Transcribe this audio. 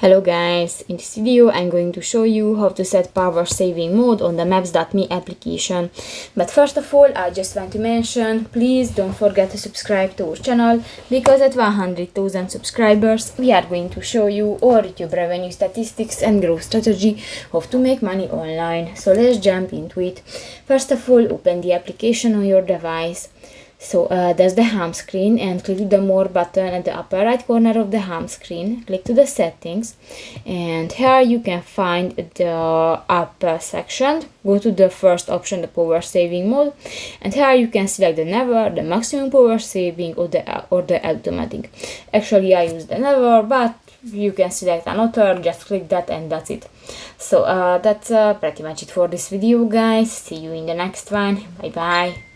Hello guys, in this video I'm going to show you how to set power saving mode on the Maps.me application. But first of all, I just want to mention, please don't forget to subscribe to our channel, because at 100,000 subscribers we are going to show you our YouTube revenue statistics and growth strategy, how to make money online. So let's jump into it. First of all, open the application on your device. So there's the home screen, and click the more button at the upper right corner of the home screen. Click to the settings, and here you can find the app section. Go to the first option, the power saving mode, and here you can select the never, the maximum power saving, or the automatic. Actually I use the never, but you can select another, just click that and that's it. So that's pretty much it for this video guys. See you in the next one. Bye bye.